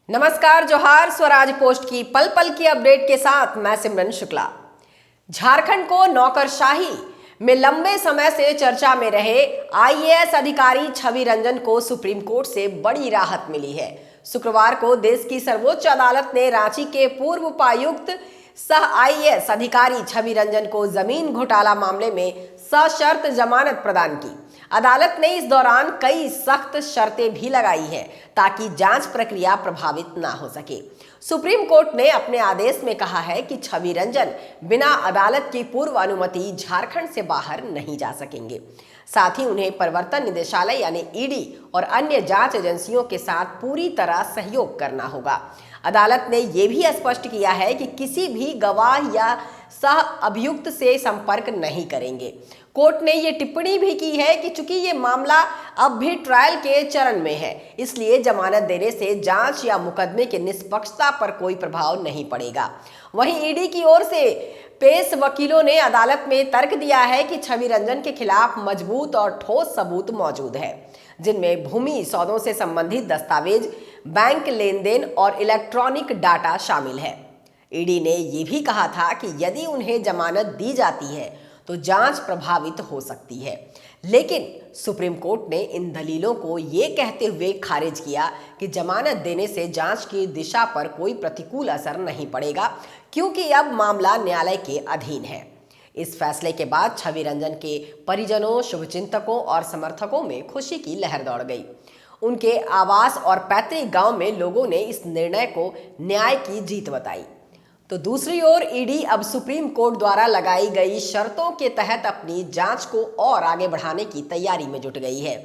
नमस्कार, जोहार। स्वराज पोस्ट की पल पल की अपडेट के साथ मैं सिमरन शुक्ला। झारखंड को नौकरशाही में लंबे समय से चर्चा में रहे आईएएस अधिकारी छवि रंजन को सुप्रीम कोर्ट से बड़ी राहत मिली है। शुक्रवार को देश की सर्वोच्च अदालत ने रांची के पूर्व उपायुक्त सह आईएएस अधिकारी छवि रंजन को जमीन घोटाला मामले में सशर्त जमानत प्रदान की। अदालत ने इस दौरान कई सख्त शर्तें भी लगाई हैं ताकि जांच प्रक्रिया प्रभावित ना हो सके। सुप्रीम कोर्ट ने अपने आदेश में कहा है कि छवि रंजन बिना अदालत की पूर्व अनुमति झारखंड से बाहर नहीं जा सकेंगे। साथ ही उन्हें प्रवर्तन निदेशालय यानी ईडी और अन्य जांच एजेंसियों के साथ पूरी तरह सहयोग करना होगा। अदालत ने यह भी स्पष्ट किया है कि किसी भी गवाह या सह अभियुक्त से संपर्क नहीं करेंगे। कोर्ट ने ये टिप्पणी भी की है कि चूंकि ये मामला अब भी ट्रायल के चरण में है, इसलिए जमानत देने से जांच या मुकदमे की निष्पक्षता पर कोई प्रभाव नहीं पड़ेगा। वहीं ईडी की ओर से पेश वकीलों ने अदालत में तर्क दिया है कि छवि रंजन के खिलाफ मजबूत और ठोस सबूत मौजूद है, जिनमें भूमि सौदों से संबंधित दस्तावेज, बैंक लेन देन और इलेक्ट्रॉनिक डाटा शामिल है। ईडी ने यह भी कहा था कि यदि उन्हें जमानत दी जाती है तो जांच प्रभावित हो सकती है, लेकिन सुप्रीम कोर्ट ने इन दलीलों को ये कहते हुए खारिज किया कि जमानत देने से जांच की दिशा पर कोई प्रतिकूल असर नहीं पड़ेगा, क्योंकि अब मामला न्यायालय के अधीन है। इस फैसले के बाद छवि रंजन के परिजनों, शुभचिंतकों और समर्थकों में खुशी की लहर दौड़ गई। उनके आवास और पैतृक गांव में लोगों ने इस निर्णय को न्याय की जीत बताई। तो दूसरी ओर ईडी अब सुप्रीम कोर्ट द्वारा लगाई गई शर्तों के तहत अपनी जांच को और आगे बढ़ाने की तैयारी में जुट गई है।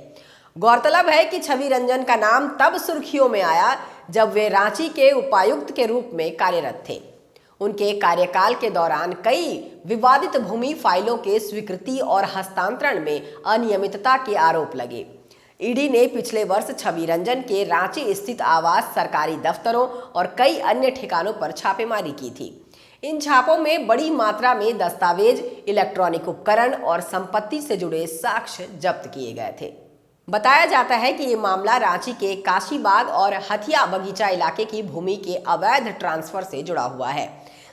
गौरतलब है कि छवि रंजन का नाम तब सुर्खियों में आया जब वे रांची के उपायुक्त के रूप में कार्यरत थे। उनके कार्यकाल के दौरान कई विवादित भूमि फाइलों के स्वीकृति और हस्तांतरण में अनियमितता के आरोप लगे। ईडी ने पिछले वर्ष छवि रंजन के रांची स्थित आवास, सरकारी दफ्तरों और कई अन्य ठिकानों पर छापेमारी की थी। इन छापों में बड़ी मात्रा में दस्तावेज, इलेक्ट्रॉनिक उपकरण और संपत्ति से जुड़े साक्ष्य जब्त किए गए थे। बताया जाता है कि ये मामला रांची के काशीबाग और हथिया बगीचा इलाके की भूमि के अवैध ट्रांसफर से जुड़ा हुआ है,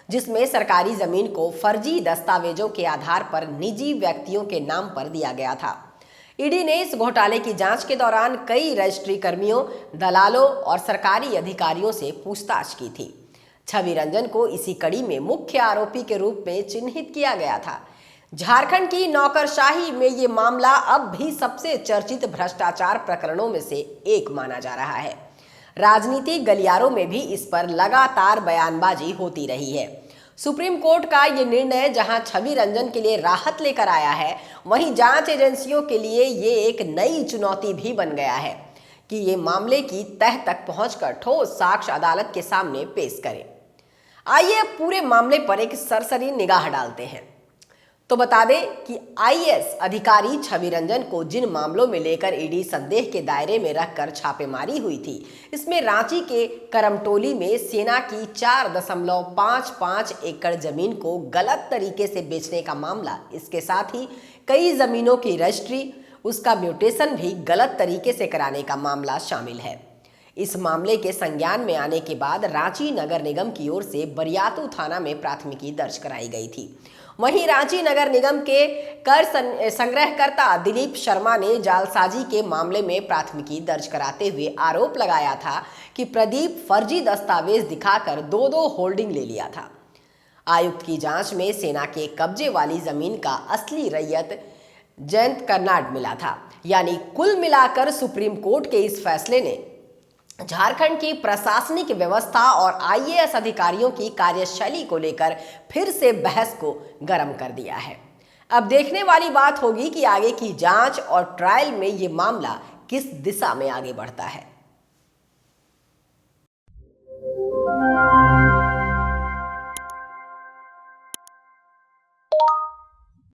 जिसमें सरकारी जमीन को फर्जी दस्तावेजों के आधार पर निजी व्यक्तियों के नाम पर दिया गया था। ईडी ने इस घोटाले की जांच के दौरान कई रजिस्ट्री कर्मियों, दलालों और सरकारी अधिकारियों से पूछताछ की थी। छवि रंजन को इसी कड़ी में मुख्य आरोपी के रूप में चिन्हित किया गया था। झारखंड की नौकरशाही में ये मामला अब भी सबसे चर्चित भ्रष्टाचार प्रकरणों में से एक माना जा रहा है। राजनीतिक गलियारों में भी इस पर लगातार बयानबाजी होती रही है। सुप्रीम कोर्ट का ये निर्णय जहां छवि रंजन के लिए राहत लेकर आया है, वहीं जांच एजेंसियों के लिए ये एक नई चुनौती भी बन गया है कि ये मामले की तह तक पहुंचकर ठोस साक्ष्य अदालत के सामने पेश करें। आइए अब पूरे मामले पर एक सरसरी निगाह डालते हैं। तो बता दें कि आईएएस अधिकारी छवि रंजन को जिन मामलों में लेकर ईडी संदेह के दायरे में रखकर छापेमारी हुई थी, इसमें रांची के करमटोली में सेना की 4.55 एकड़ जमीन को गलत तरीके से बेचने का मामला, इसके साथ ही कई जमीनों की रजिस्ट्री, उसका म्यूटेशन भी गलत तरीके से कराने का मामला शामिल है। इस मामले के संज्ञान में आने के बाद रांची नगर निगम की ओर से बरियातू थाना में प्राथमिकी दर्ज कराई गई थी। वहीं रांची नगर निगम के कर संग्रहकर्ता दिलीप शर्मा ने जालसाजी के मामले में प्राथमिकी दर्ज कराते हुए आरोप लगाया था कि प्रदीप फर्जी दस्तावेज दिखाकर दो होल्डिंग ले लिया था। आयुक्त की जांच में सेना के कब्जे वाली जमीन का असली रैयत जयंत कर्नाड मिला था। यानी कुल मिलाकर सुप्रीम कोर्ट के इस फैसले ने झारखंड की प्रशासनिक व्यवस्था और आईएएस अधिकारियों की कार्यशैली को लेकर फिर से बहस को गर्म कर दिया है। अब देखने वाली बात होगी कि आगे की जांच और ट्रायल में ये मामला किस दिशा में आगे बढ़ता है।